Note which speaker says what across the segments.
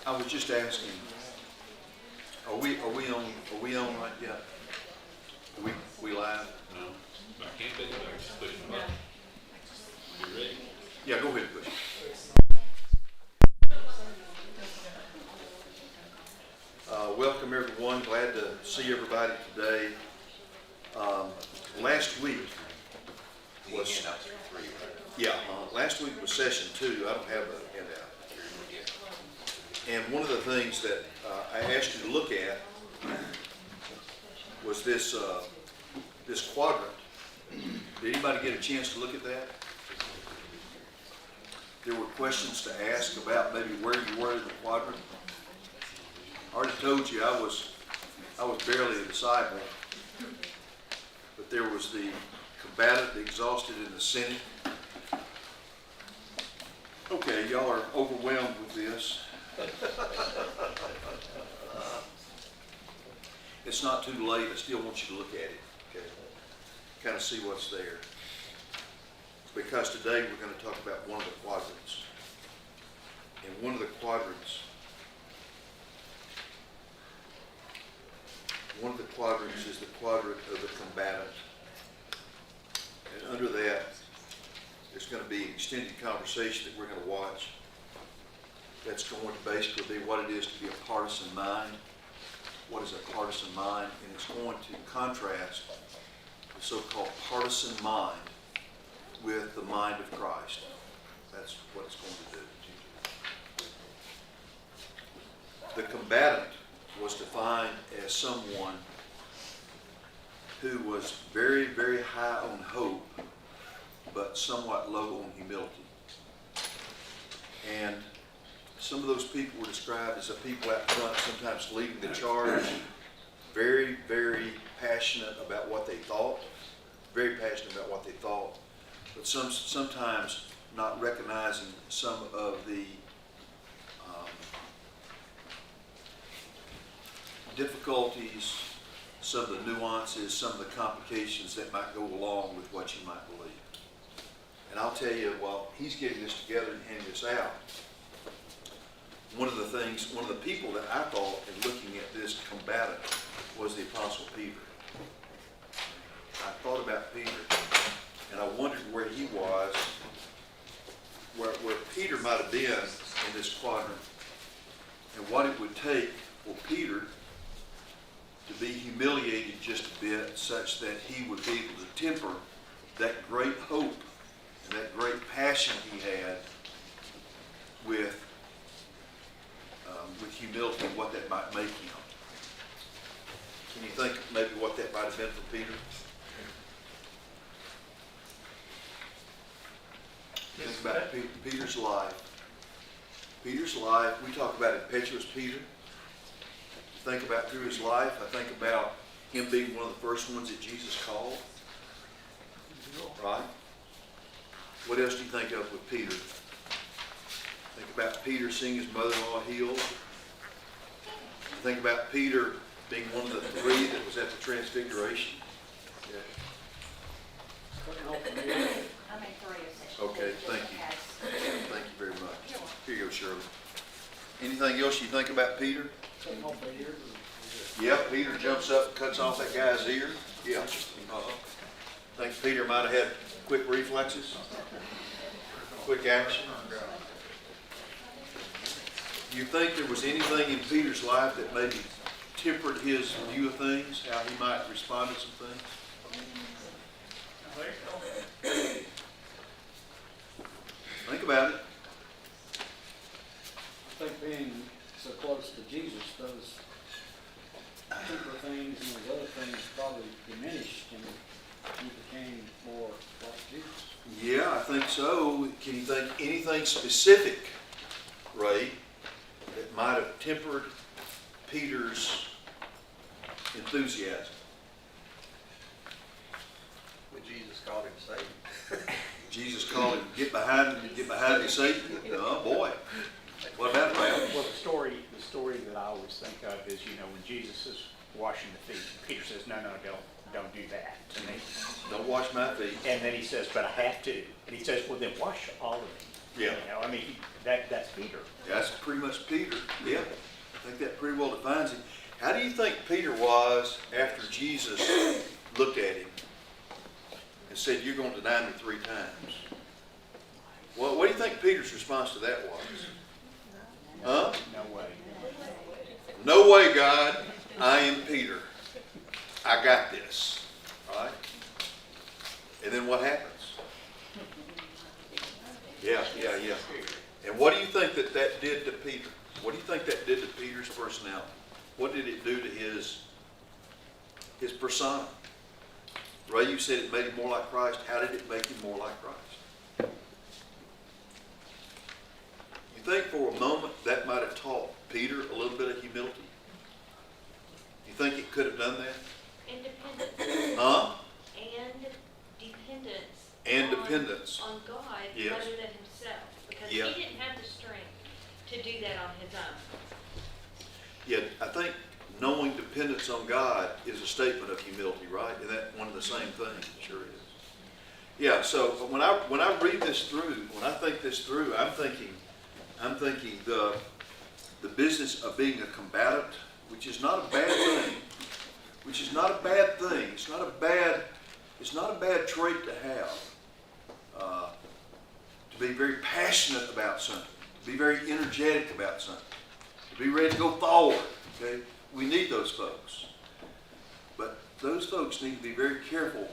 Speaker 1: I was just asking, are we on right yet? We live?
Speaker 2: No, I can't be, I just push the button. You ready?
Speaker 1: Yeah, go ahead, push. Welcome everyone, glad to see everybody today. Last week was, last week was session 2. I don't have a handout. And one of the things that I asked you to look at was this quadrant. Did anybody get a chance to look at that? There were questions to ask about maybe where you were in the quadrant. I already told you I was barely a disciple, but there was the combatant, the exhausted, and the cynic. Okay, y'all are overwhelmed with this. It's not too late. I still want you to look at it, okay? Kind of see what's there. Because today we're going to talk about one of the quadrants. And one of the quadrants is the quadrant of the combatant. And under that, there's going to be an extended conversation that we're going to watch. That's going to basically be what it is to be a partisan mind. What is a partisan mind? And it's going to contrast the so-called partisan mind with the mind of Christ. That's what it's going to do. The combatant was defined as someone who was very, very high on hope, but somewhat low on humility. And some of those people were described as the people out front, sometimes leading the charge, very, very passionate about what they thought, but sometimes not recognizing some of the difficulties, some of the nuances, some of the complications that might go along with what you might believe. And I'll tell you, while he's getting this together and handing this out, one of the people that I thought in looking at this combatant was the Apostle Peter. I thought about Peter, and I wondered where he was, where Peter might have been in this quadrant, and what it would take for Peter to be humiliated just a bit, such that he would be able to temper that great hope and that great passion he had with humility, and what that might make him. Can you think maybe what that might have been for Peter? Think about Peter's life. Peter's life, we talk about impetuous Peter. Think about through his life, I think about him being one of the first ones that Jesus called. Right? What else do you think of with Peter? Think about Peter seeing his mother-in-law healed. Think about Peter being one of the 3 that was at the Transfiguration. Yeah. Okay, thank you. Thank you very much. Here you go, Shirley. Anything else you think about Peter? Yeah, Peter jumps up and cuts off that guy's ear. Yeah. Think Peter might have had quick reflexes, quick action. Do you think there was anything in Peter's life that maybe tempered his view of things, how he might respond to some things? Think about it.
Speaker 3: I think being so close to Jesus does temper things, and those other things probably diminished, and he became more like Jesus.
Speaker 1: Yeah, I think so. Can you think anything specific, Ray, that might have tempered Peter's enthusiasm?
Speaker 4: When Jesus called him Satan.
Speaker 1: Jesus called him, get behind me, Satan. Oh boy. What about that?
Speaker 5: Well, the story that I always think of is, when Jesus is washing the feet, Peter says, no, don't do that to me.
Speaker 1: Don't wash my feet.
Speaker 5: And then he says, but I have to. And he says, well, then wash all of them.
Speaker 1: Yeah.
Speaker 5: You know, I mean, that's Peter.
Speaker 1: That's pretty much Peter. Yeah, I think that pretty well defines him. How do you think Peter was after Jesus looked at him and said, "You're going to deny me 3 times"? Well, what do you think Peter's response to that was? Huh?
Speaker 5: No way.
Speaker 1: No way, God. I am Peter. I got this. All right? And then what happens? Yeah. And what do you think that did to Peter? What do you think that did to Peter's personality? What did it do to his persona? Ray, you said it made him more like Christ. How did it make him more like Christ? You think for a moment that might have taught Peter a little bit of humility? You think it could have done that?
Speaker 6: Independence.
Speaker 1: Huh?
Speaker 6: And dependence.
Speaker 1: And dependence.
Speaker 6: On God
Speaker 1: Yes.
Speaker 6: rather than himself. Because
Speaker 1: Yeah.
Speaker 6: he didn't have the strength to do that on his own.
Speaker 1: Yeah, I think knowing dependence on God is a statement of humility, right? Isn't that one of the same things? It sure is. Yeah, so when I read this through, when I think this through, I'm thinking the business of being a combatant, which is not a bad thing. Which is not a bad thing. It's not a bad trait to have. To be very passionate about something, to be very energetic about something, to be ready to go forward. Okay, we need those folks, but those folks need to be very careful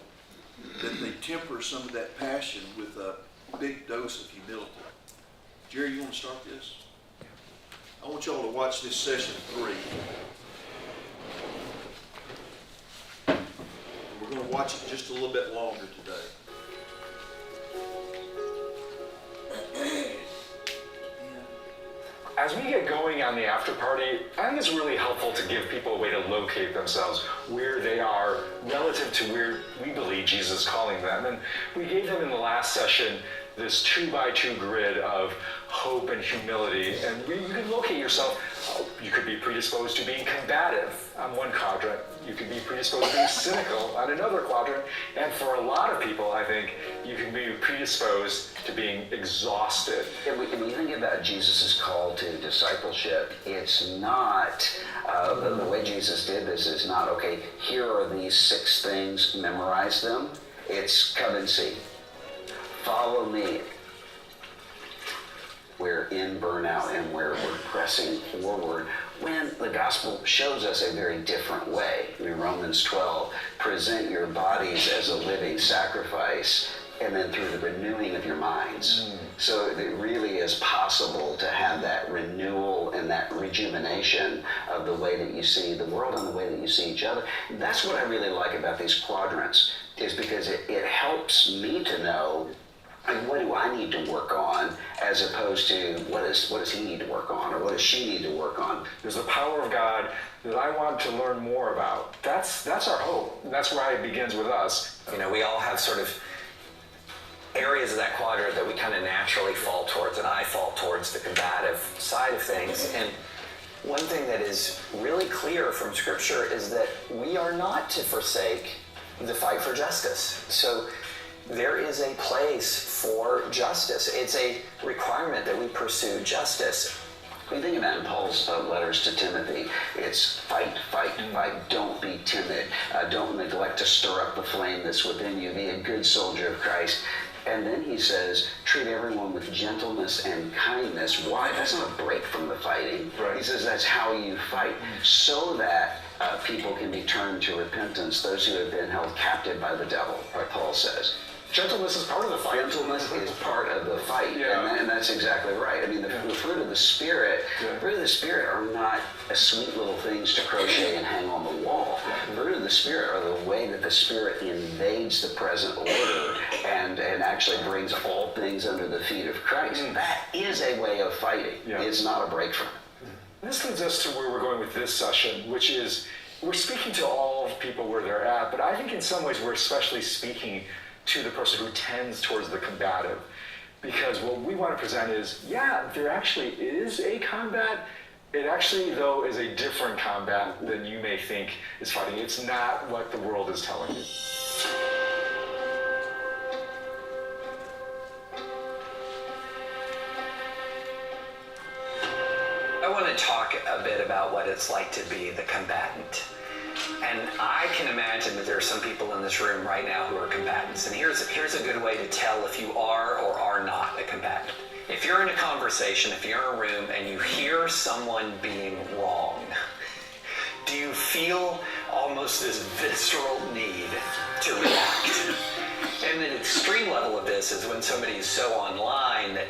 Speaker 1: that they temper some of that passion with a big dose of humility. Jerry, you want to start this? I want y'all to watch this session 3. And we're going to watch it just a little bit longer today.
Speaker 7: As we get going on the after party, I think it's really helpful to give people a way to locate themselves where they are relative to where we believe Jesus is calling them. And we gave them in the last session this 2x2 grid of hope and humility. And you can locate yourself. You could be predisposed to being combative on one quadrant. You could be predisposed to being cynical on another quadrant. And for a lot of people, I think, you can be predisposed to being exhausted.
Speaker 8: If we think about Jesus' call to discipleship, it's not, the way Jesus did this is not, okay, here are these 6 things, memorize them. It's come and see. Follow me. We're in burnout and we're pressing forward when the gospel shows us a very different way. In Romans 12, present your bodies as a living sacrifice, and then through the renewing of your minds. So it really is possible to have that renewal and that rejuvenation of the way that you see the world and the way that you see each other. That's what I really like about these quadrants, is because it helps me to know, and what do I need to work on, as opposed to what does he need to work on, or what does she need to work on.
Speaker 7: There's the power of God that I want to learn more about. That's our hope. And that's why it begins with us.
Speaker 9: You know, we all have sort of areas of that quadrant that we kind of naturally fall towards, and I fall towards the combative side of things. And one thing that is really clear from Scripture is that we are not to forsake the fight for justice. So there is a place for justice. It's a requirement that we pursue justice.
Speaker 8: When you think about in Paul's letters to Timothy, it's fight, fight, fight. Don't be timid. Don't neglect to stir up the flame that's within you. Be a good soldier of Christ. And then he says, treat everyone with gentleness and kindness. Why? That's not a break from the fighting.
Speaker 7: Right.
Speaker 8: He says that's how you fight, so that people can be turned to repentance, those who have been held captive by the devil, like Paul says.
Speaker 7: Gentleness is part of the fight.
Speaker 8: Gentleness is part of the fight,
Speaker 7: Yeah.
Speaker 8: and that's exactly right. I mean, the fruit of the Spirit, fruit of the Spirit are not sweet little things to crochet and hang on the wall. Fruit of the Spirit are the way that the Spirit invades the present order and actually brings all things under the feet of Christ. That is a way of fighting.
Speaker 7: Yeah.
Speaker 8: It's not a break from it.
Speaker 7: This leads us to where we're going with this session, which is we're speaking to all people where they're at, but I think in some ways we're especially speaking to the person who tends towards the combative. Because what we want to present is, yeah, there actually is a combat. It actually, though, is a different combat than you may think is fighting. It's not what the world is telling you.
Speaker 9: I want to talk a bit about what it's like to be the combatant. And I can imagine that there are some people in this room right now who are combatants. And here's a good way to tell if you are or are not a combatant. If you're in a conversation, if you're in a room and you hear someone being wrong, do you feel almost this visceral need to react? And the extreme level of this is when somebody is so online that,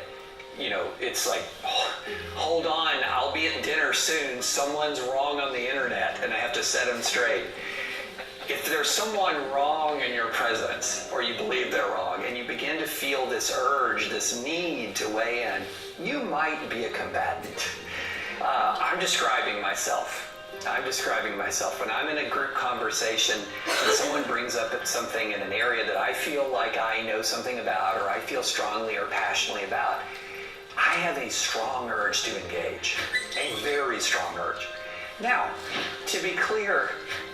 Speaker 9: you know, it's like, oh, hold on, I'll be at dinner soon. Someone's wrong on the internet and I have to set them straight. If there's someone wrong in your presence, or you believe they're wrong, and you begin to feel this urge, this need to weigh in, you might be a combatant. I'm describing myself. When I'm in a group conversation and someone brings up something in an area that I feel like I know something about, or I feel strongly or passionately about, I have a strong urge to engage, a very strong urge. Now, to be clear,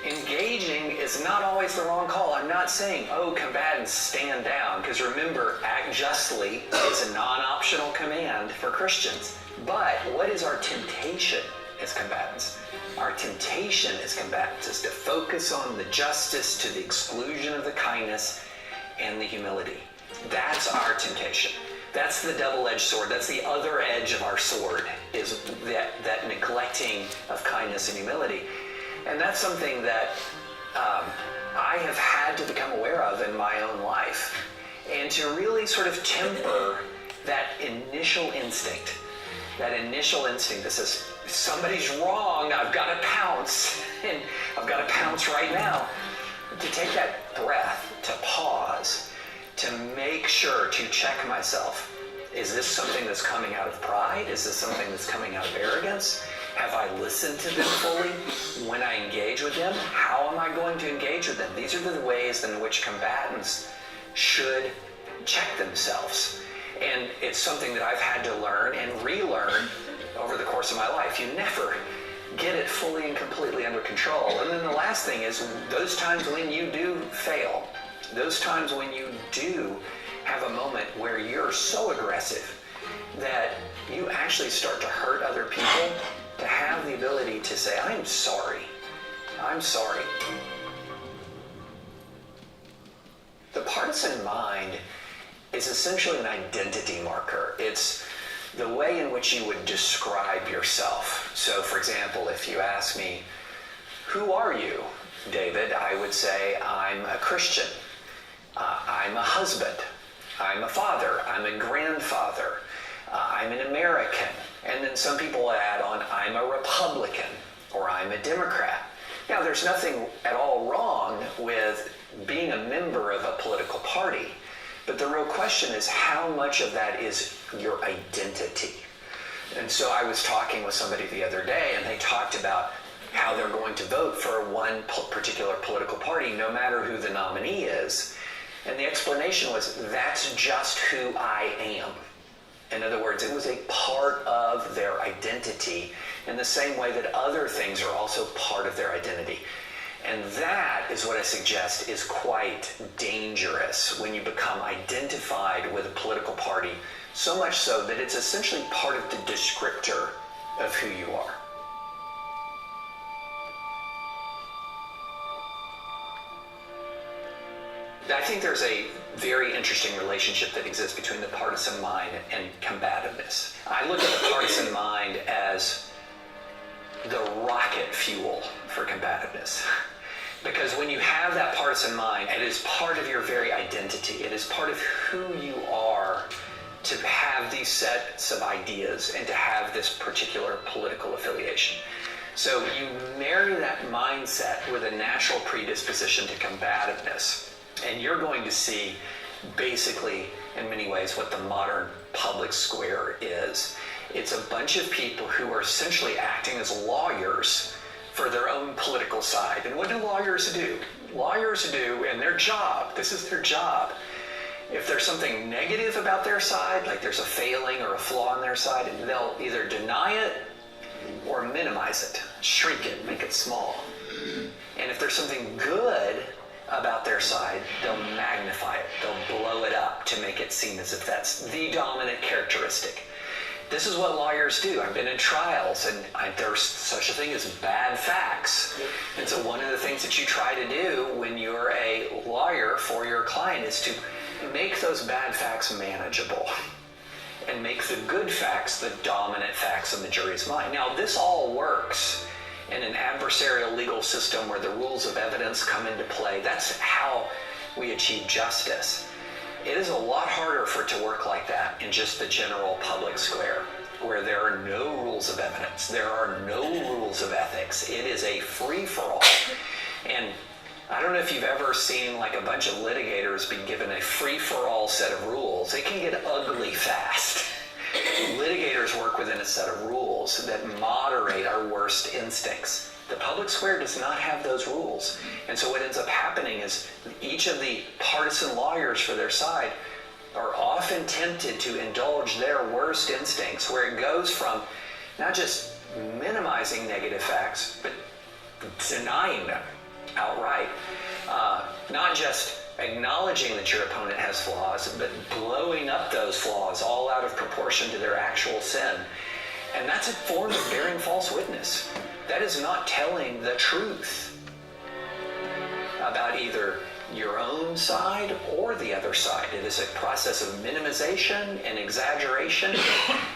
Speaker 9: engaging is not always the wrong call. I'm not saying, oh, combatants, stand down, because remember, act justly is a non-optional command for Christians. But what is our temptation as combatants? Our temptation as combatants is to focus on the justice to the exclusion of the kindness and the humility. That's our temptation. That's the double-edged sword. That's the other edge of our sword, is that neglecting of kindness and humility. And that's something that I have had to become aware of in my own life. And to really sort of temper that initial instinct that says, somebody's wrong, I've got to pounce, and I've got to pounce right now. To take that breath, to pause, to make sure to check myself. Is this something that's coming out of pride? Is this something that's coming out of arrogance? Have I listened to them fully when I engage with them? How am I going to engage with them? These are the ways in which combatants should check themselves. And it's something that I've had to learn and relearn over the course of my life. You never get it fully and completely under control. And then the last thing is those times when you do fail, those times when you do have a moment where you're so aggressive that you actually start to hurt other people, to have the ability to say, I'm sorry. The partisan mind is essentially an identity marker. It's the way in which you would describe yourself. So, for example, if you ask me, who are you, David? I would say, I'm a Christian. I'm a husband. I'm a father. I'm a grandfather. I'm an American. And then some people add on, I'm a Republican, or I'm a Democrat. Now, there's nothing at all wrong with being a member of a political party. But the real question is, how much of that is your identity? And so I was talking with somebody the other day, and they talked about how they're going to vote for one particular political party, no matter who the nominee is. And the explanation was, that's just who I am. In other words, it was a part of their identity in the same way that other things are also part of their identity. And that is what I suggest is quite dangerous when you become identified with a political party, so much so that it's essentially part of the descriptor of who you are. I think there's a very interesting relationship that exists between the partisan mind and combativeness. I look at the partisan mind as the rocket fuel for combativeness. Because when you have that partisan mind, it is part of your very identity. It is part of who you are to have these sets of ideas and to have this particular political affiliation. So you marry that mindset with a natural predisposition to combativeness, and you're going to see basically, in many ways, what the modern public square is. It's a bunch of people who are essentially acting as lawyers for their own political side. And what do lawyers do? Lawyers do, and their job, this is their job. If there's something negative about their side, like there's a failing or a flaw on their side, they'll either deny it or minimize it, shrink it, make it small. And if there's something good about their side, they'll magnify it, they'll blow it up to make it seem as if that's the dominant characteristic. this is what lawyers do. I've been in trials, and there's such a thing as bad facts. And so one of the things that you try to do when you're a lawyer for your client is to make those bad facts manageable and make the good facts the dominant facts in the jury's mind. Now, this all works in an adversarial legal system where the rules of evidence come into play. That's how we achieve justice. It is a lot harder for it to work like that in just the general public square, where there are no rules of evidence, there are no rules of ethics. It is a free-for-all. And I don't know if you've ever seen like a bunch of litigators be given a free-for-all set of rules. It can get ugly fast. Litigators work within a set of rules that moderate our worst instincts. The public square does not have those rules. And so what ends up happening is each of the partisan lawyers for their side are often tempted to indulge their worst instincts, where it goes from not just minimizing negative facts, but denying them outright. Not just acknowledging that your opponent has flaws, but blowing up those flaws all out of proportion to their actual sin. And that's a form of bearing false witness. That is not telling the truth about either your own side or the other side. It is a process of minimization and exaggeration.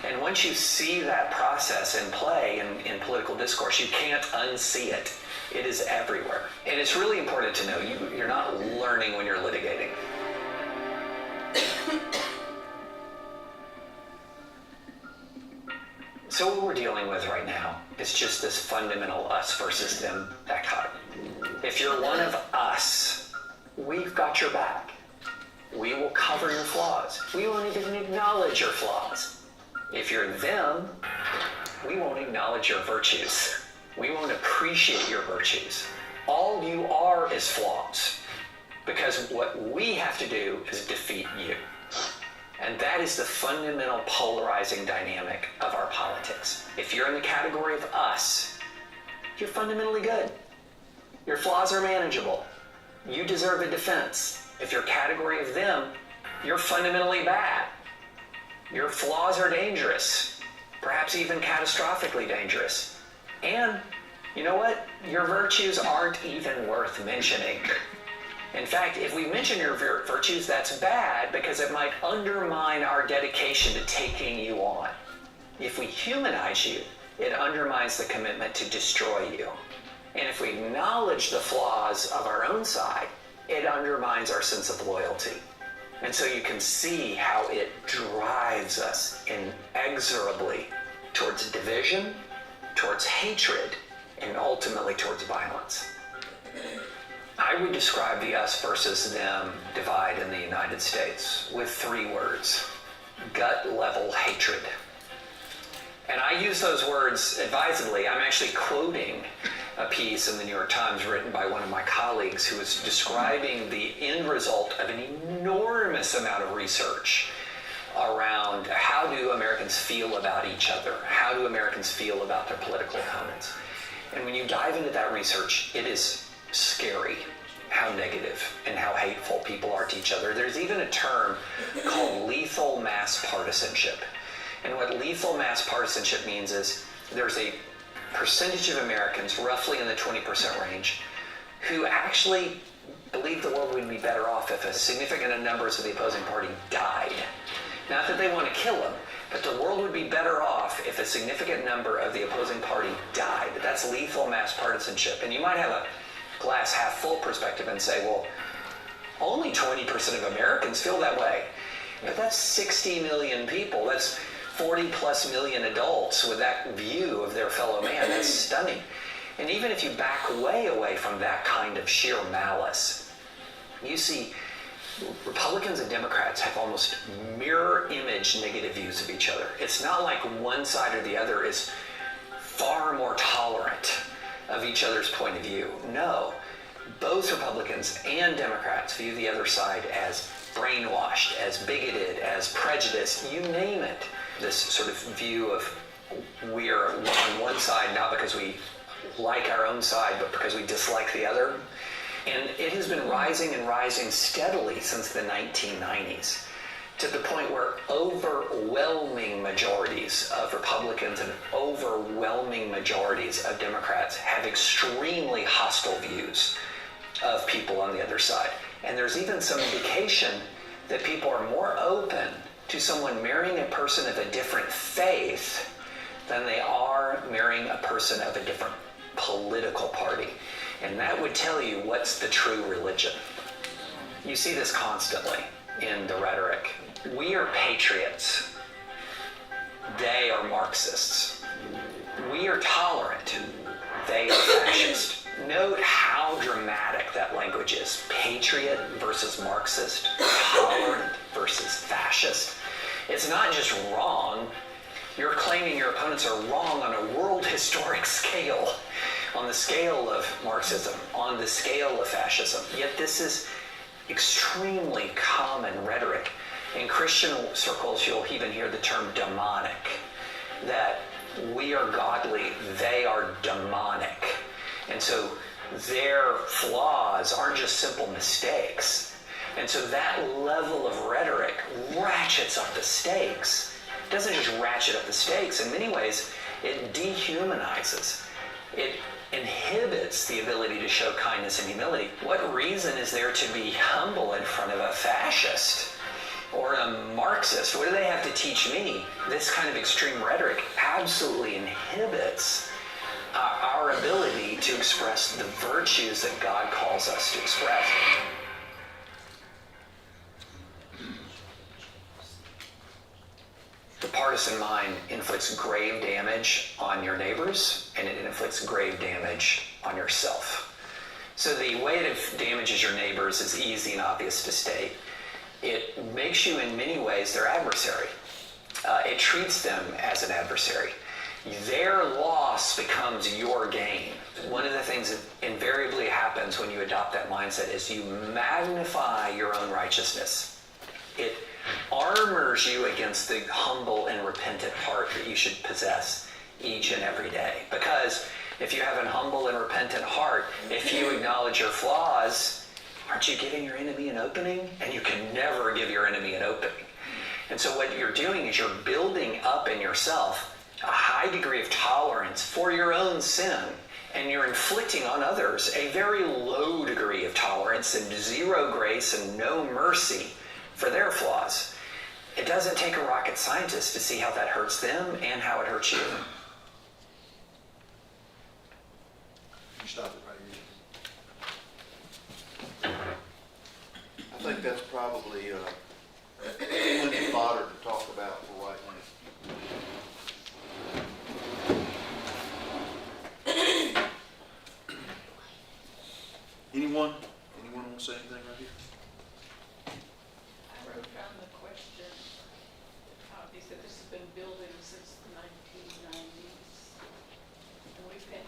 Speaker 9: And once you see that process in play in political discourse, you can't unsee it. It is everywhere. And it's really important to know you're not learning when you're litigating. So what we're dealing with right now is just this fundamental us versus them dichotomy. If you're one of us, we've got your back. We will cover your flaws. We won't even acknowledge your flaws. If you're them, we won't acknowledge your virtues. We won't appreciate your virtues. All you are is flaws, because what we have to do is defeat you. And that is the fundamental polarizing dynamic of our politics. If you're in the category of us, you're fundamentally good. Your flaws are manageable. You deserve a defense. If you're category of them, you're fundamentally bad. Your flaws are dangerous, perhaps even catastrophically dangerous. And you know what? Your virtues aren't even worth mentioning. In fact, if we mention your virtues, that's bad because it might undermine our dedication to taking you on. If we humanize you, it undermines the commitment to destroy you. And if we acknowledge the flaws of our own side, it undermines our sense of loyalty. And so you can see how it drives us inexorably towards division, towards hatred, and ultimately towards violence. I would describe the us versus them divide in the United States with 3 words: gut-level hatred. And I use those words advisedly. I'm actually quoting a piece in the New York Times written by one of my colleagues who was describing the end result of an enormous amount of research around how do Americans feel about each other? How do Americans feel about their political opponents? And when you dive into that research, it is scary how negative and how hateful people are to each other. There's even a term called lethal mass partisanship. And what lethal mass partisanship means is there's a percentage of Americans, roughly in the 20% range, who actually believe the world would be better off if a significant numbers of the opposing party died. Not that they want to kill them, but the world would be better off if a significant number of the opposing party died. That's lethal mass partisanship. And you might have a glass half full perspective and say, well, only 20% of Americans feel that way. But that's 60 million people. That's 40 plus million adults with that view of their fellow man. That's stunning. And even if you back way away from that kind of sheer malice, you see Republicans and Democrats have almost mirror image negative views of each other. It's not like one side or the other is far more tolerant of each other's point of view. No, both Republicans and Democrats view the other side as brainwashed, as bigoted, as prejudiced, you name it. This sort of view of we're on one side not because we like our own side, but because we dislike the other. And it has been rising and rising steadily since the 1990s. to the point where overwhelming majorities of Republicans and overwhelming majorities of Democrats have extremely hostile views of people on the other side. And there's even some indication that people are more open to someone marrying a person of a different faith than they are marrying a person of a different political party. And that would tell you what's the true religion. You see this constantly in the rhetoric. We are patriots. They are Marxists. We are tolerant. They are fascist. Note how dramatic that language is. Patriot versus Marxist. Tolerant versus fascist. It's not just wrong. You're claiming your opponents are wrong on a world historic scale, on the scale of Marxism, on the scale of fascism. Yet this is extremely common rhetoric. In Christian circles, you'll even hear the term demonic, that we are godly, they are demonic. And so their flaws aren't just simple mistakes. And so that level of rhetoric ratchets up the stakes. It doesn't just ratchet up the stakes. In many ways, it dehumanizes. It inhibits the ability to show kindness and humility. What reason is there to be humble in front of a fascist or a Marxist? What do they have to teach me? This kind of extreme rhetoric absolutely inhibits our ability to express the virtues that God calls us to express. The partisan mind inflicts grave damage on your neighbors, and it inflicts grave damage on yourself. So the way it damages your neighbors is easy and obvious to state. It makes you, in many ways, their adversary. It treats them as an adversary. Their loss becomes your gain. One of the things that invariably happens when you adopt that mindset is you magnify your own righteousness. It armors you against the humble and repentant heart that you should possess each and every day. Because if you have an humble and repentant heart, if you acknowledge your flaws, aren't you giving your enemy an opening? And you can never give your enemy an opening. And so what you're doing is you're building up in yourself a high degree of tolerance for your own sin, and you're inflicting on others a very low degree of tolerance and zero grace and no mercy for their flaws. It doesn't take a rocket scientist to see how that hurts them and how it hurts you.
Speaker 1: You stop it right here. I think that's probably plenty of fodder to talk about for right now. Anyone want to say anything right here?
Speaker 10: I wrote down the question. He said this has been building since the 1990s. And we've had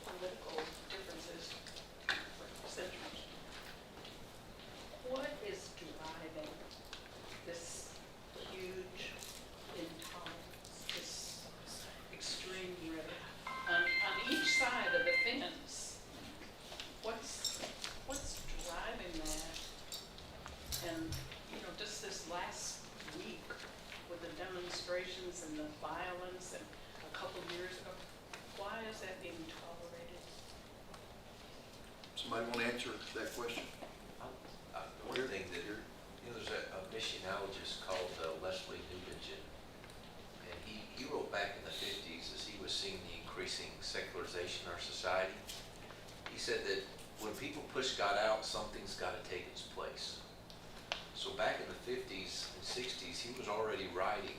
Speaker 10: political differences for centuries. What is driving this huge intolerance, this extreme rhetoric on each side of the fence? What's driving that? And, just this last week with the demonstrations and the violence and a couple years ago, why is that being tolerated?
Speaker 1: Somebody want to answer that question?
Speaker 4: One thing that, there's a missionologist called Leslie Newbigin, and he wrote back in the 50s as he was seeing the increasing secularization of our society. He said that when people push God out, something's got to take its place. So back in the 50s and 60s, he was already writing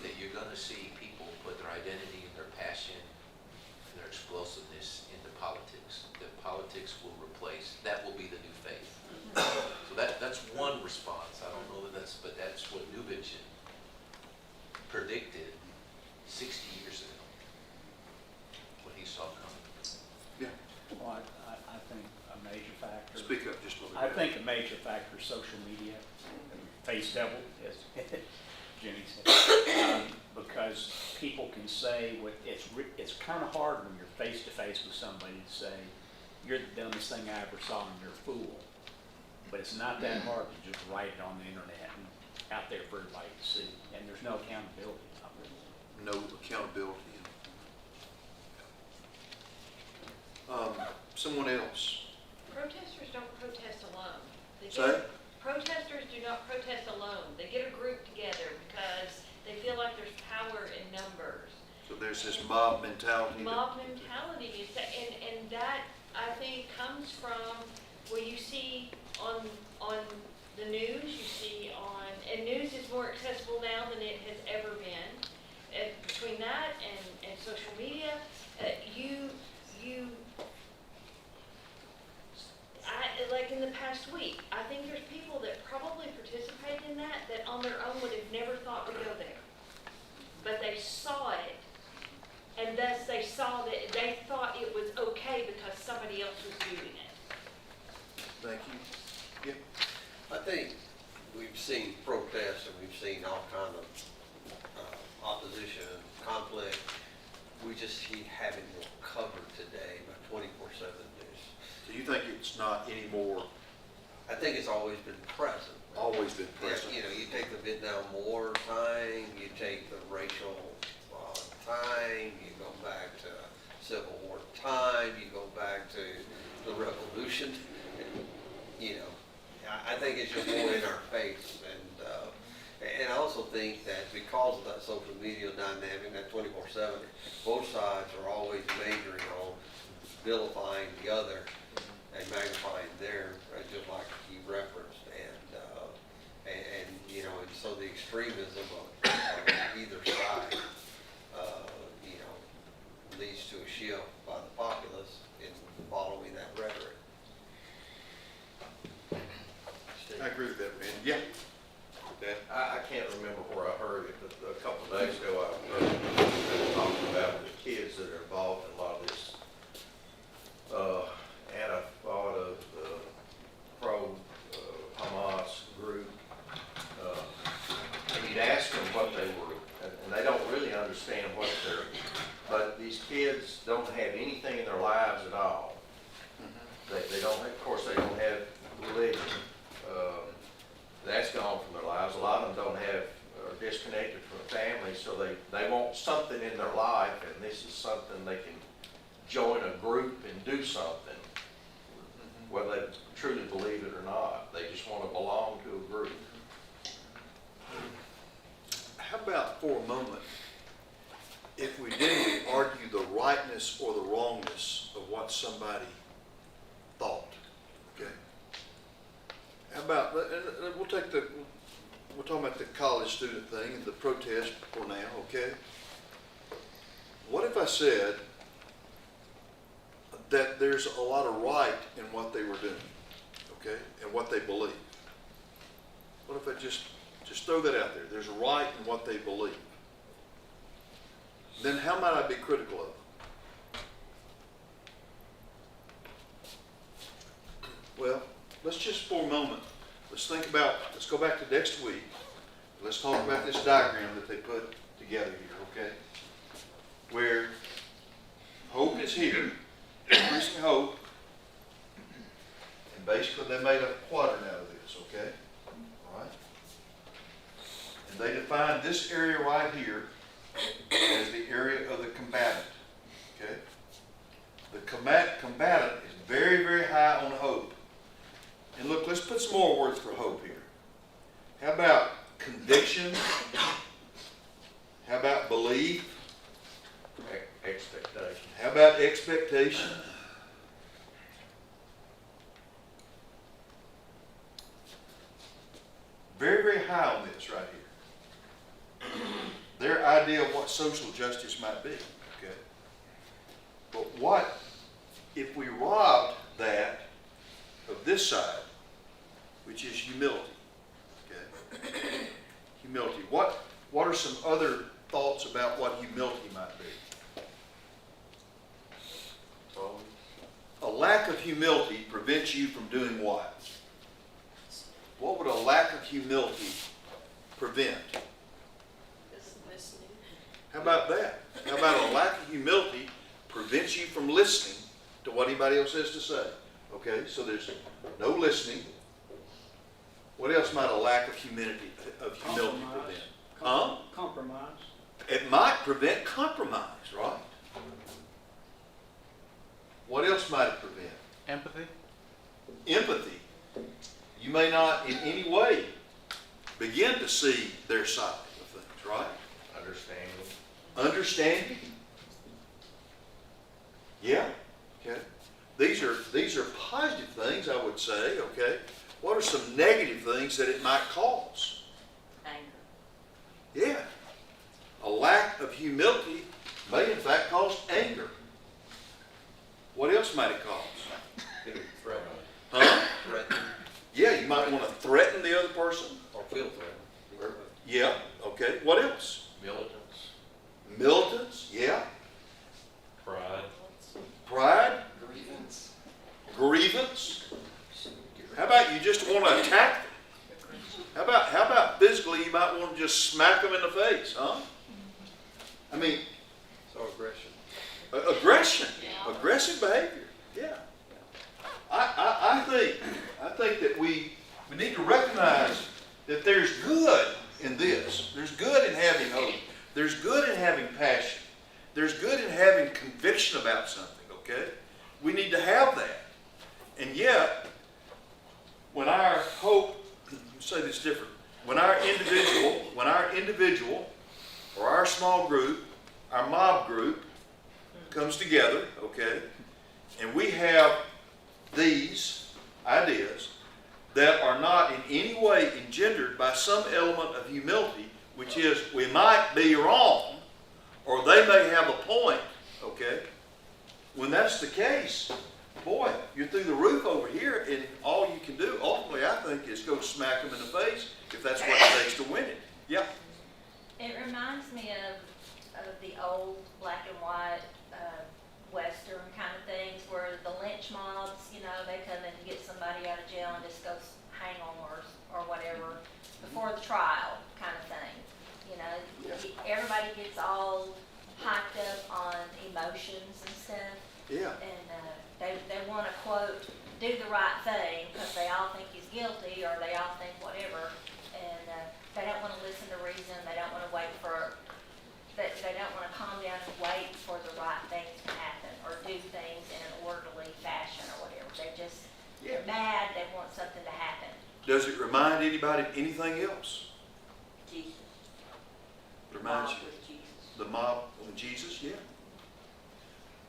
Speaker 4: that you're going to see people put their identity and their passion and their explosiveness into politics. That politics will replace, that will be the new faith. So that's one response. I don't know that but that's what Newbigin predicted 60 years ago, what he saw coming.
Speaker 1: Yeah.
Speaker 5: Well, I think a major factor.
Speaker 1: Speak up just a little bit.
Speaker 5: I think a major factor is social media, face devil, as Jenny said, because people can say what it's kind of hard when you're face to face with somebody to say you're the dumbest thing I ever saw and you're a fool. But it's not that hard to just write it on the internet and out there for everybody to see, and there's no accountability.
Speaker 1: No accountability. Someone else.
Speaker 6: Protesters don't protest alone. They
Speaker 1: Say?
Speaker 6: get- Protesters do not protest alone. They get a group together because they feel like there's power in numbers.
Speaker 1: So there's this mob mentality.
Speaker 6: Mob mentality is that, and that, I think, comes from what you see on the news, you see on, and news is more accessible now than it has ever been. Between that and social media, like in the past week, I think there's people that probably participate in that on their own would have never thought to go there. But they saw it, and thus they saw that, they thought it was okay because somebody else was doing it.
Speaker 1: Thank you. Yeah.
Speaker 11: I think we've seen protests and we've seen all kind of opposition, conflict. We just have it more covered today by 24/7 news.
Speaker 1: So you think it's not anymore,
Speaker 11: I think it's always been present.
Speaker 1: always been present?
Speaker 11: You know, you take the Vietnam War time, you take the racial time, you go back to Civil War time, you go back to the Revolution. You know, I think it's just more in our face, and I also think that because of that social media dynamic, that 24/7, both sides are always majoring on vilifying the other and magnifying theirs, just like you referenced, and you know, and so the extremism of either side, you know, leads to a shift by the populace in following that rhetoric.
Speaker 1: I agree with that, man. Yeah. Okay.
Speaker 12: I can't remember where I heard it, but a couple of days ago, I heard them talking about the kids that are involved in a lot of this, Antifada, pro-Hamas group. And you'd ask them what they were, and they don't really understand what they're, but these kids don't have anything in their lives at all. They don't, of course, they don't have religion. That's gone from their lives. A lot of them don't have, are disconnected from family, so they want something in their life, and this is something they can join a group and do something, whether they truly believe it or not. They just want to belong to a group.
Speaker 1: How about for a moment, if we didn't argue the rightness or the wrongness of what somebody thought, okay? How about, and we're talking about the college student thing and the protest for now, okay? What if I said that there's a lot of right in what they were doing, okay, and what they believe? What if I just throw that out there? There's a right in what they believe. Then how might I be critical of them? Well, let's just for a moment, let's go back to next week. Let's talk about this diagram that they put together here, okay? Where hope is here, increasing hope, and basically they made a quadrant out of this, okay? All right? And they defined this area right here as the area of the combatant, okay? The combatant is very, very high on hope. And look, let's put some more words for hope here. How about conviction? How about belief?
Speaker 12: Expectation.
Speaker 1: How about expectation? Very, very high on this right here. Their idea of what social justice might be, okay? But what if we robbed that of this side, which is humility, okay? Humility. What are some other thoughts about what humility might be? A lack of humility prevents you from doing what? What would a lack of humility prevent?
Speaker 10: Listening.
Speaker 1: How about that? How about a lack of humility prevents you from listening to what anybody else has to say? Okay, so there's no listening. What else might a lack of humility prevent? Huh?
Speaker 3: Compromise.
Speaker 1: It might prevent compromise, right? What else might it prevent?
Speaker 2: Empathy?
Speaker 1: Empathy. You may not in any way begin to see their side of things, right?
Speaker 12: Understanding.
Speaker 1: Understanding. Yeah. Okay. These are positive things, I would say. Okay. What are some negative things that it might cause?
Speaker 6: Anger.
Speaker 1: Yeah. A lack of humility may in fact cause anger. What else might it cause?
Speaker 11: Threaten,
Speaker 1: Huh?
Speaker 11: threaten,
Speaker 1: Yeah, you might want to threaten the other person.
Speaker 11: or feel threatened.
Speaker 1: Yeah. Okay. What else?
Speaker 12: Militants.
Speaker 1: Militants. Yeah.
Speaker 2: Pride?
Speaker 1: Pride.
Speaker 11: Grievance.
Speaker 1: Grievance. How about you just want to attack them? How about physically you might want to just smack them in the face, huh? I mean,
Speaker 11: So aggression.
Speaker 1: aggression, aggressive behavior. Yeah. I think that we need to recognize that there's good in this. There's good in having hope. There's good in having passion. There's good in having conviction about something, okay? We need to have that. And yet, when our hope, let's say this different, when our individual or our small group, our mob group comes together, okay, and we have these ideas that are not in any way engendered by some element of humility, which is we might be wrong or they may have a point, okay? When that's the case, boy, you're through the roof over here, and all you can do, ultimately, I think, is go smack them in the face if that's what it takes to win it. Yeah.
Speaker 6: It reminds me of the old black and white Western kind of things where the lynch mobs, you know, they come in to get somebody out of jail and just go hang them or whatever before the trial kind of thing. You know, everybody gets all hyped up on emotions and stuff.
Speaker 1: Yeah.
Speaker 6: And they want to, quote, do the right thing because they all think he's guilty or they all think whatever. And they don't want to listen to reason. They don't want to wait for, they don't want to calm down and wait for the right things to happen or do things in an orderly fashion or whatever. They're just mad. They want something to happen.
Speaker 1: Does it remind anybody of anything else?
Speaker 6: Jesus.
Speaker 1: Reminds you?
Speaker 6: With Jesus.
Speaker 1: The mob with Jesus? Yeah.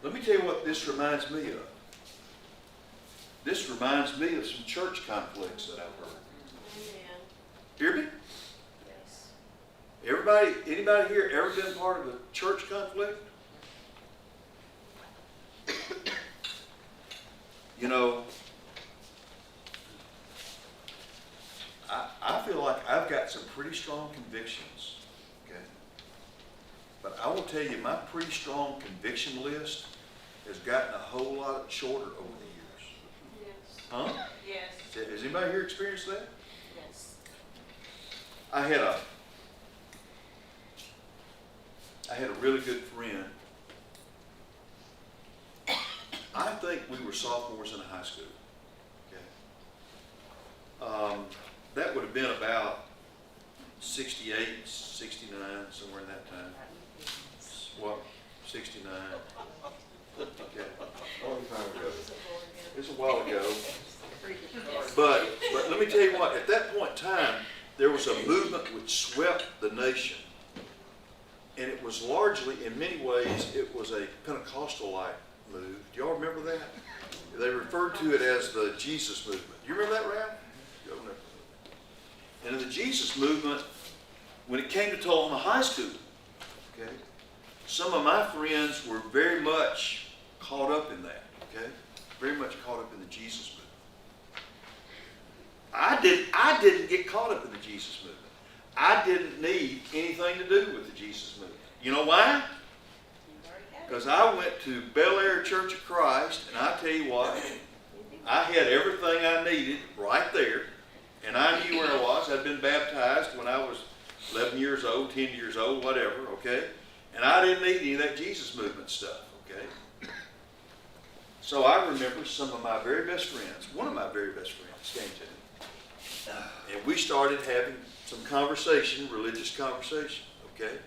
Speaker 1: Let me tell you what this reminds me of. This reminds me of some church conflicts that I've heard.
Speaker 10: Amen.
Speaker 1: Hear me?
Speaker 10: Yes.
Speaker 1: Anybody here ever been part of a church conflict? You know, I feel like I've got some pretty strong convictions, okay? But I will tell you, my pretty strong conviction list has gotten a whole lot shorter over the years.
Speaker 10: Yes.
Speaker 1: Huh?
Speaker 10: Yes.
Speaker 1: Has anybody here experienced that?
Speaker 10: Yes.
Speaker 1: I had a really good friend. I think we were sophomores in high school. Okay. That would have been about 68, 69, somewhere in that time. What? 69. Okay.
Speaker 11: Long time ago.
Speaker 1: It's a while ago. But let me tell you what, at that point in time, there was a movement which swept the nation. And it was largely, in many ways, it was a Pentecostal-like move. Do y'all remember that? They referred to it as the Jesus movement. Do you remember that, Ralph? Y'all remember that? And in the Jesus movement, when it came to Tulsa High School, okay, some of my friends were very much caught up in that, okay? Very much caught up in the Jesus movement. I didn't get caught up in the Jesus movement. I didn't need anything to do with the Jesus movement. You know why? Because I went to Bel Air Church of Christ, and I tell you what, I had everything I needed right there, and I knew where I was. I'd been baptized when I was 11 years old, 10 years old, whatever, okay? And I didn't need any of that Jesus movement stuff, okay? So I remember some of my very best friends, one of my very best friends came to me. And we started having some conversation, religious conversation, okay?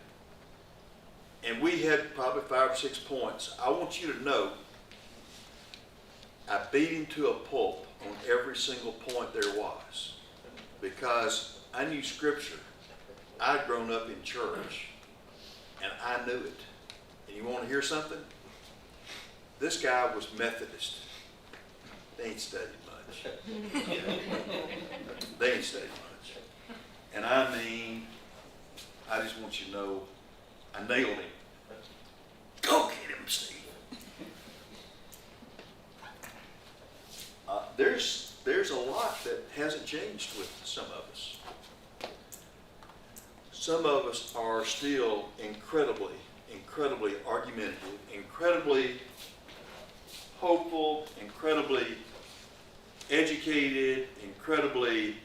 Speaker 1: And we had probably 5 or 6 points. I want you to know, I beat him to a pulp on every single point there was, because I knew Scripture. I'd grown up in church, and I knew it. And you want to hear something? This guy was Methodist. They ain't studied much. They ain't studied much. And I mean, I just want you to know, I nailed him. Go get him, Steve. There's a lot that hasn't changed with some of us. Some of us are still incredibly argumentative, incredibly hopeful, incredibly educated, incredibly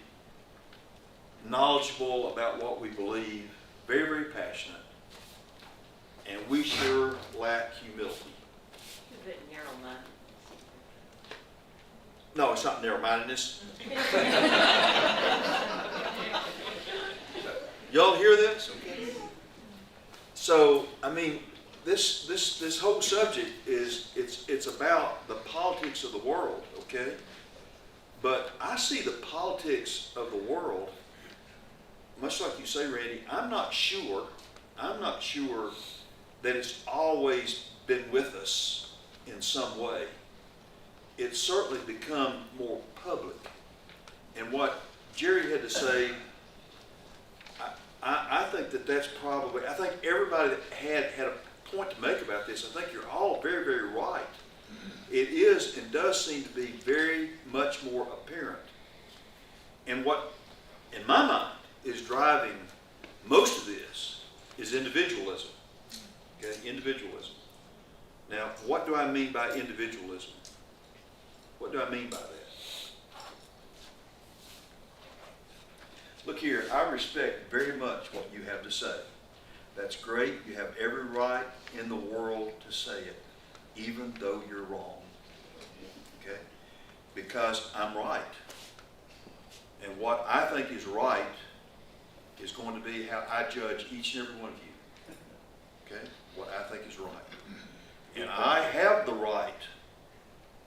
Speaker 1: knowledgeable about what we believe, very, very passionate, and we sure lack humility.
Speaker 6: Is it narrow-minded?
Speaker 1: No, it's not narrow-mindedness. Y'all hear this? Okay. So, I mean, this whole subject is, it's about the politics of the world, okay? But I see the politics of the world, much like you say, Randy, I'm not sure that it's always been with us in some way. It's certainly become more public. And what Jerry had to say, I think that's probably, I think everybody that had a point to make about this, I think you're all very, very right. It is and does seem to be very much more apparent. And what, in my mind, is driving most of this is individualism. Okay, individualism. Now, what do I mean by individualism? What do I mean by that? Look here, I respect very much what you have to say. That's great. You have every right in the world to say it, even though you're wrong. Okay? Because I'm right. And what I think is right is going to be how I judge each and every one of you. Okay? What I think is right. And I have the right.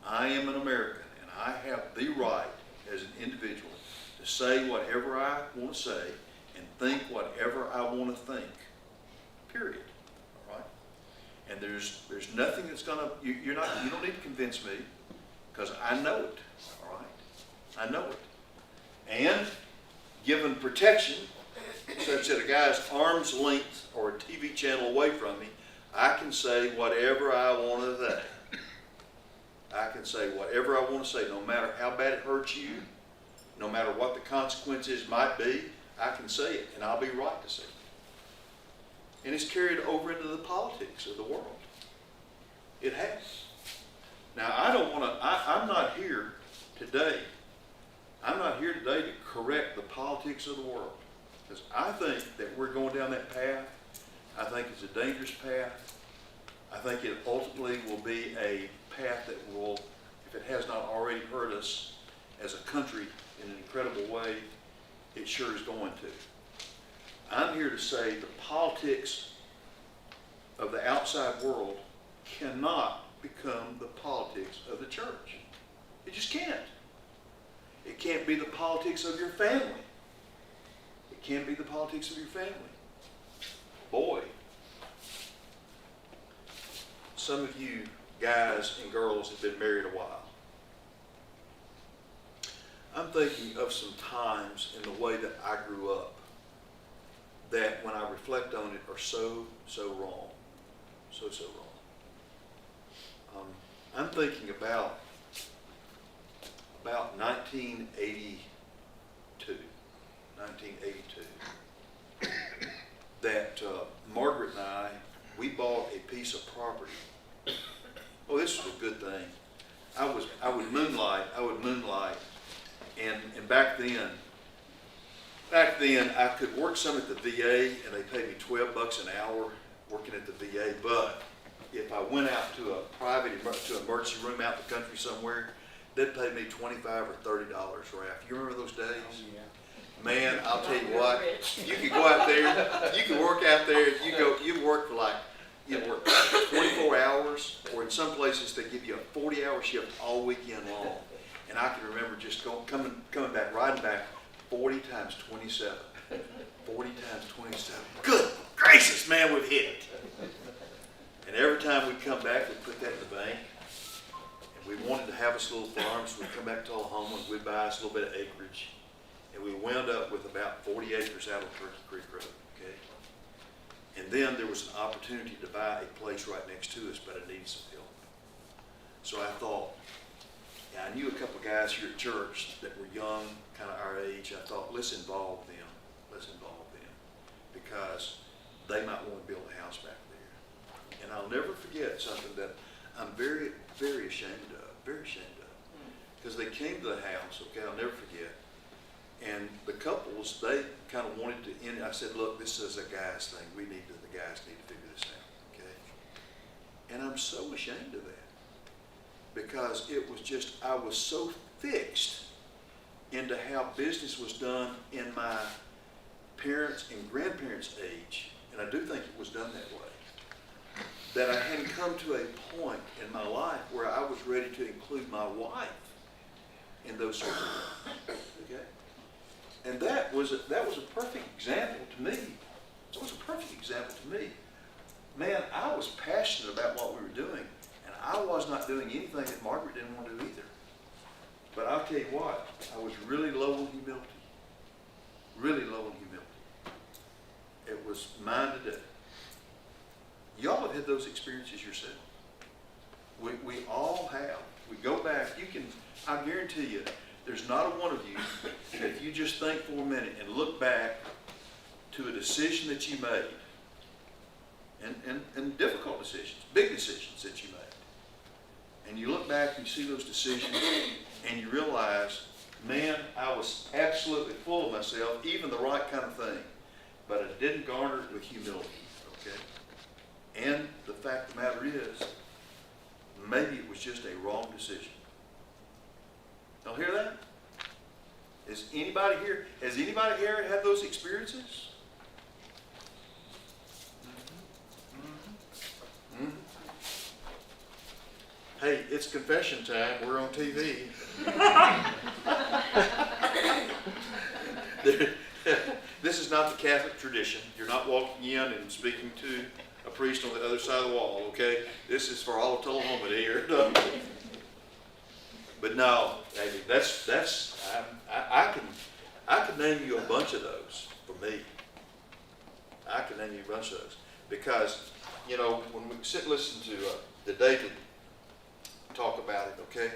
Speaker 1: I am an American, and I have the right as an individual to say whatever I want to say and think whatever I want to think. Period. All right? And there's nothing that's going to, you don't need to convince me, because I know it. All right? I know it. And given protection, such that a guy's arm's length or a TV channel away from me, I can say whatever I want to say. I can say whatever I want to say, no matter how bad it hurts you, no matter what the consequences might be, I can say it, and I'll be right to say it. And it's carried over into the politics of the world. It has. Now, I don't want to, I'm not here today. I'm not here today to correct the politics of the world. Because I think that we're going down that path. I think it's a dangerous path. I think it ultimately will be a path that will, if it has not already hurt us as a country in an incredible way, it sure is going to. I'm here to say the politics of the outside world cannot become the politics of the church. It just can't. It can't be the politics of your family. It can't be the politics of your family. Boy, some of you guys and girls have been married a while. I'm thinking of some times in the way that I grew up that when I reflect on it are so wrong. So wrong. I'm thinking about 1982. That Margaret and we bought a piece of property. Oh, this was a good thing. I would moonlight, and back then I could work some at the VA, and they paid me $12 an hour working at the VA. But if I went out to a private, to an emergency room out in the country somewhere, they'd pay me $25 or $30, Ralph. You remember those days?
Speaker 3: Oh, yeah.
Speaker 1: Man, I'll tell you what, you could go out there, you could work out there, you work for like, you work 24 hours, or in some places they give you a 40-hour shift all weekend long. And I can remember just coming back, riding back 40 times 27. 40 times 27. Good gracious, man, we've hit it. And every time we'd come back, we'd put that in the bank. And we wanted to have us little farms. We'd come back to Oklahoma and we'd buy us a little bit of acreage. And we wound up with about 40 acres out on Turkey Creek Road, okay? And then there was an opportunity to buy a place right next to us, but it needed some help. So I thought, yeah, I knew a couple of guys here at church that were young, kind of our age. I thought, let's involve them. Let's involve them. Because they might want to build a house back there. And I'll never forget something that I'm very, very ashamed of, because they came to the house, okay, I'll never forget. And the couples, they kind of wanted to end it. I said, look, this is a guy's thing. The guys need to figure this out, okay? And I'm so ashamed of that. Because it was just, I was so fixed into how business was done in my parents' and grandparents' age, and I do think it was done that way, that I hadn't come to a point in my life where I was ready to include my wife in those circumstances, okay? And that was a perfect example to me. It was a perfect example to me. Man, I was passionate about what we were doing, and I was not doing anything that Margaret didn't want to do either. But I'll tell you what, I was really low on humility. Really low on humility. It was mine to do. Y'all have had those experiences yourself. We all have. We go back, I guarantee you, there's not a one of you, if you just think for a minute and look back to a decision that you made, and difficult decisions, big decisions that you made, and you look back and you see those decisions and you realize, man, I was absolutely full of myself, even the right kind of thing, but I didn't garner it with humility, okay? And the fact of the matter is, maybe it was just a wrong decision. Y'all hear that? Has anybody here had those experiences? Mm-hmm. Mm-hmm. Hey, it's confession time. We're on TV. This is not the Catholic tradition. You're not walking in and speaking to a priest on the other side of the wall, okay? This is for all of Tullahoma to hear. But no, David, I can name you a bunch of those for me. I can name you a bunch of those because, you know, when we sit and listen to David talk about it, okay?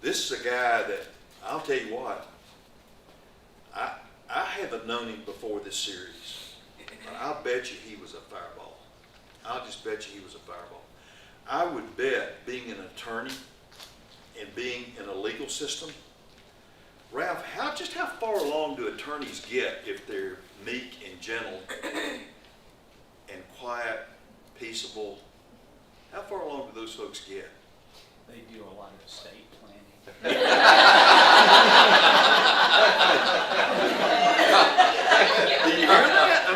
Speaker 1: This is a guy that, I'll tell you what, I haven't known him before this series, but I'll bet you he was a fireball. I'll just bet you he was a fireball. I would bet being an attorney and being in a legal system, Ralph, how far along do attorneys get if they're meek and gentle and quiet, peaceable? How far along do those folks get?
Speaker 5: They do a lot of estate planning.
Speaker 1: Do you hear that? I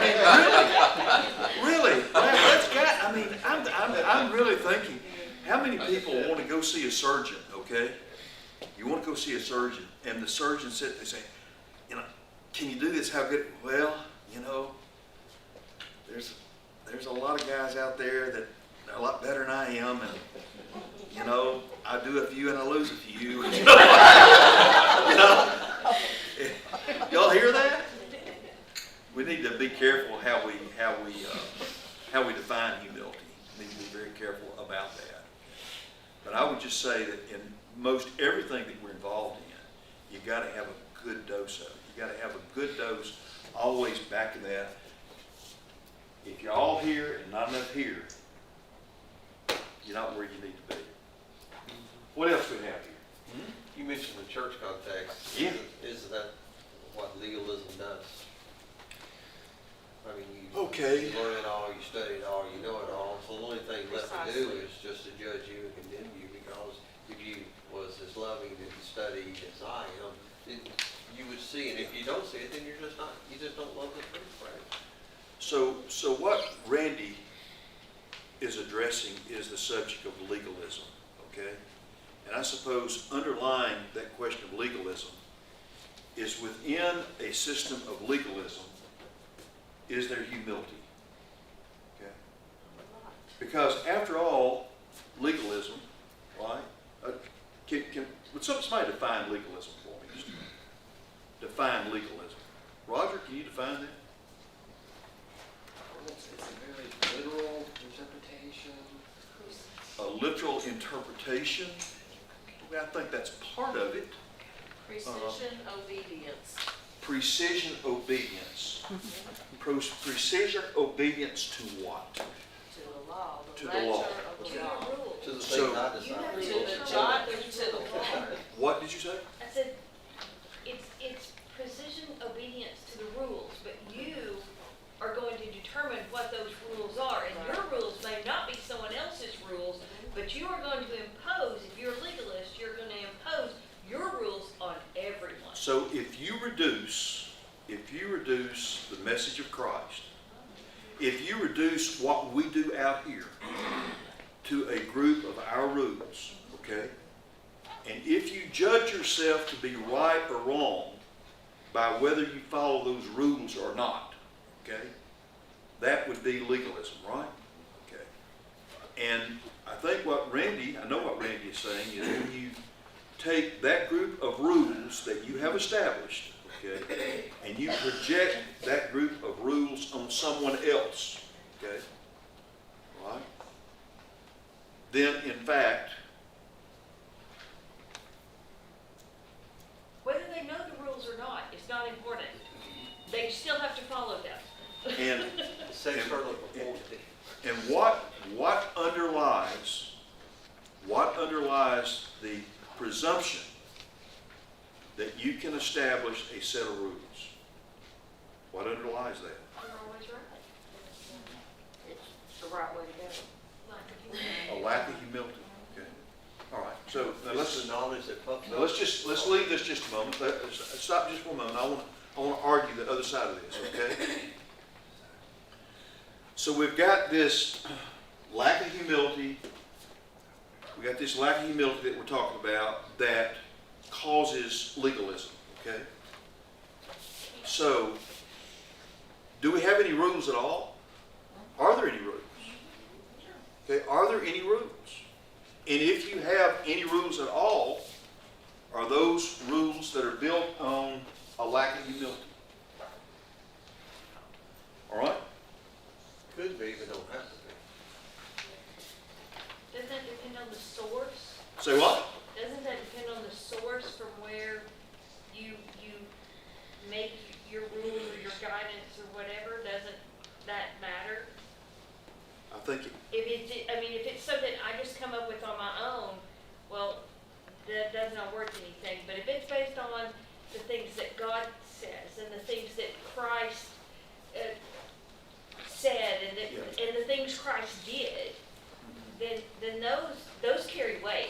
Speaker 1: mean, really? That's got, I mean, I'm really thinking, how many people want to go see a surgeon, okay? You want to go see a surgeon, and the surgeon said, they say, you know, can you do this? How good? Well, you know, there's a lot of guys out there that are a lot better than I am, and you know, I do a few and I lose a few. You know, y'all hear that? We need to be careful how we define humility. We need to be very careful about that. But I would just say that in most everything that we're involved in, you've got to have a good dose of it. You've got to have a good dose, always backing that. If you're all here and not enough here, you're not where you need to be. What else do we have here?
Speaker 11: You mentioned the church context.
Speaker 1: Yeah.
Speaker 11: Isn't that what legalism does? I mean, you learn it all, you study it all, you know it all. So the only thing left to do is just to judge you and condemn you, because if you was as loving and studied as I am, then you would see it. If you don't see it, then you just don't love the truth, right?
Speaker 1: So what Randy is addressing is the subject of legalism, okay? And I suppose underlying that question of legalism is within a system of legalism, is there humility? Okay? Because after all, legalism, right? Would somebody define legalism for me? Just define legalism. Roger, can you define that?
Speaker 13: It's a very literal interpretation.
Speaker 1: A literal interpretation? Well, I think that's part of it.
Speaker 10: Precision, obedience.
Speaker 1: Precision obedience. Precision obedience to what?
Speaker 10: To the law,
Speaker 1: To
Speaker 10: the
Speaker 1: the law.
Speaker 10: letter of the law.
Speaker 11: To the
Speaker 1: So-
Speaker 11: thing I
Speaker 6: You
Speaker 11: decided.
Speaker 6: have
Speaker 10: To
Speaker 6: to
Speaker 10: the
Speaker 6: determine
Speaker 10: jot,
Speaker 6: what
Speaker 10: to
Speaker 6: those
Speaker 10: the
Speaker 6: rules are.
Speaker 1: What did you say?
Speaker 6: I said, it's precision obedience to the rules, but you are going to determine what those rules are. And your rules may not be someone else's rules, but you are going to impose, if you're a legalist, you're going to impose your rules on everyone.
Speaker 1: So if you reduce the message of Christ, if you reduce what we do out here to a group of our rules, okay? And if you judge yourself to be right or wrong by whether you follow those rules or not, okay? That would be legalism, right? Okay. And I think I know what Randy is saying is when you take that group of rules that you have established, okay, and you project that group of rules on someone else, okay, right? Then, in fact,
Speaker 6: Whether they know the rules or not, it's not important. They still have to follow them.
Speaker 1: and
Speaker 11: Sex fertile before
Speaker 1: and what underlies the presumption that you can establish a set of rules? What underlies that?
Speaker 6: You're always right.
Speaker 10: It's the right way to go.
Speaker 1: A lack of humility. Okay. All right. So now
Speaker 11: It's the knowledge that puffs
Speaker 1: now
Speaker 11: up.
Speaker 1: let's leave this just a moment. Stop just for a moment. I want to argue the other side of this. Okay. So we've got this lack of humility. We got this lack of humility that we're talking about that causes legalism. Okay. So, do we have any rules at all? Are there any rules? Okay, are there any rules? And if you have any rules at all, are those rules that are built on a lack of humility? All right?
Speaker 11: Could be, but don't have to be.
Speaker 6: Doesn't that depend on the source?
Speaker 1: Say what?
Speaker 6: Doesn't that depend on the source from where you make your rule or your guidance or whatever? Doesn't that matter?
Speaker 1: I think
Speaker 6: If it's something I just come up with on my own, well, that does not worth anything. But if it's based on the things that God says and the things that Christ said and the things Christ did, then those carry weight.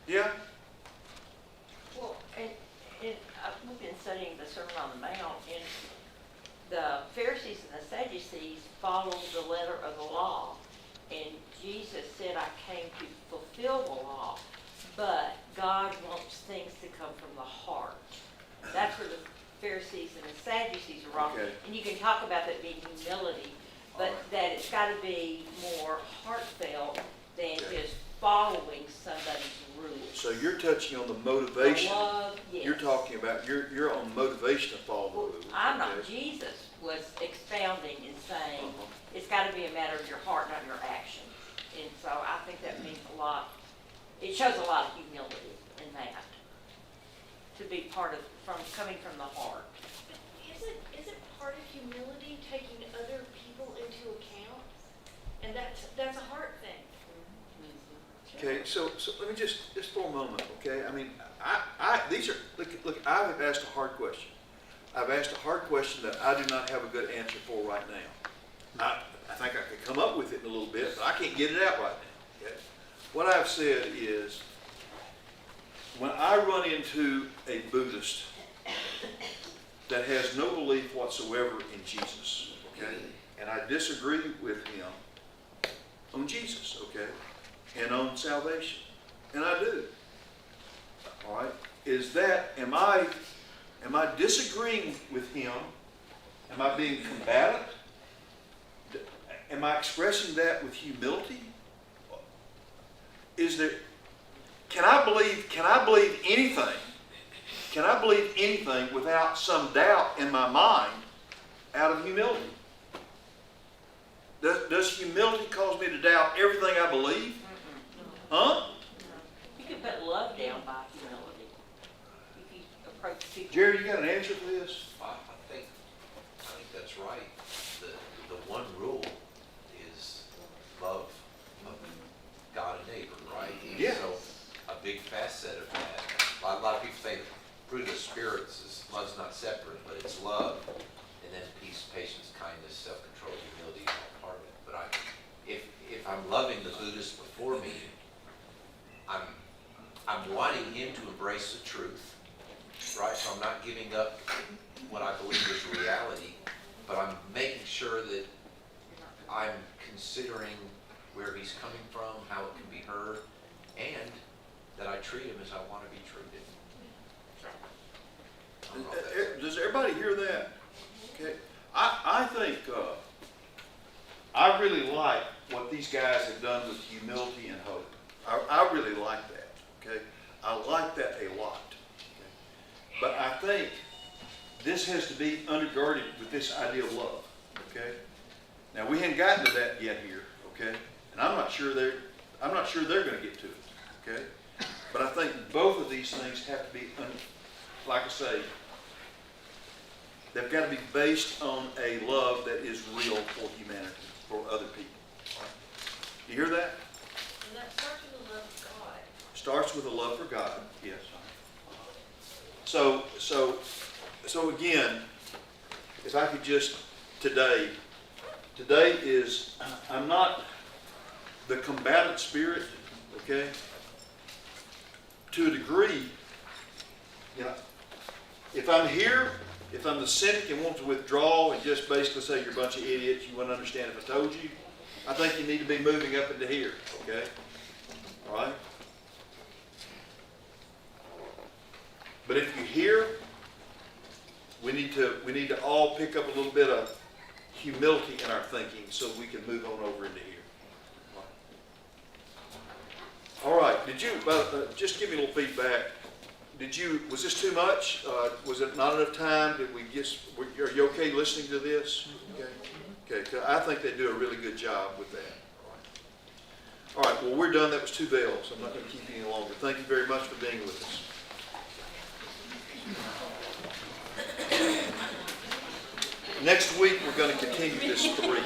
Speaker 1: Yeah.
Speaker 14: Well, and we've been studying the Sermon on the Mount, and the Pharisees and the Sadducees followed the letter of the law. And Jesus said, I came to fulfill the law, but God wants things to come from the heart. That's where the Pharisees and the Sadducees are wrong.
Speaker 1: Okay.
Speaker 14: And you can talk about that being humility, but that it's got to be more heartfelt than
Speaker 1: Okay.
Speaker 14: just following somebody's rules.
Speaker 1: So you're touching on the motivation.
Speaker 14: The love, yes.
Speaker 1: You're talking about, you're on motivation to follow the rules.
Speaker 14: I'm not,
Speaker 1: okay?
Speaker 14: Jesus was expounding and saying,
Speaker 1: Uh-huh.
Speaker 14: it's gotta be a matter of your heart, not your action. And so I think that means a lot, it shows a lot of humility in that, to be part of, coming from the heart.
Speaker 6: Isn't part of humility taking other people into account? And that's a heart thing.
Speaker 1: Okay, so let me just for a moment, okay? I mean, these are, look, I have asked a hard question. I've asked a hard question that I do not have a good answer for right now. I think I could come up with it in a little bit, but I can't get it out right now, okay? what I've said is, when I run into a Buddhist that has no belief whatsoever in Jesus, okay, and I disagree with him on Jesus, okay, and on salvation, and I do, all right, am I disagreeing with him? Am I being combative? Am I expressing that with humility? Can I believe anything? Can I believe anything without some doubt in my mind out of humility? Does humility cause me to doubt everything I believe? Huh?
Speaker 14: You can put love down by humility. If you approach people.
Speaker 1: Jerry, you got an answer for this?
Speaker 4: I think that's right. The one rule is love God and neighbor, right?
Speaker 1: Yeah.
Speaker 4: So a big facet of that. A lot of people think fruit of the spirits is love's not separate, but it's love, and then peace, patience, kindness, self-control, humility is all part of it. But if I'm loving the Buddhist before me, I'm wanting him to embrace the truth, right? So I'm not giving up what I believe is reality, but I'm making sure that I'm considering where he's coming from, how it can be heard, and that I treat him as I want to be treated. I don't know if that's-
Speaker 1: Does everybody hear that? Okay. I think I really like what these guys have done with humility and hope. I really like that. Okay. I like that a lot. Okay? But I think this has to be undergirded with this idea of love. Okay. Now we haven't gotten to that yet here. Okay. And I'm not sure they're going to get to it. Okay. But I think both of these things have to be, like I say, they've got to be based on a love that is real for humanity, for other people. You hear that?
Speaker 6: And that starts with the love of God.
Speaker 1: Starts with a love for God. Yes. So again, if I could just today is, I'm not the combatant spirit, okay? To a degree, you know, if I'm here, if I'm the cynic and want to withdraw and just basically say you're a bunch of idiots, you wouldn't understand if I told you, I think you need to be moving up into here, okay? All right? But if you're here, we need to all pick up a little bit of humility in our thinking so we can move on over into here. All right. Did you just give me a little feedback? Was this too much? Was it not enough time? Are you okay listening to this? Okay. Okay. 'Cause I think they do a really good job with that. All right. Well, we're done. That was 2 bells. I'm not going to keep you any longer. Thank you very much for being with us. Next week, we're going to continue this 3.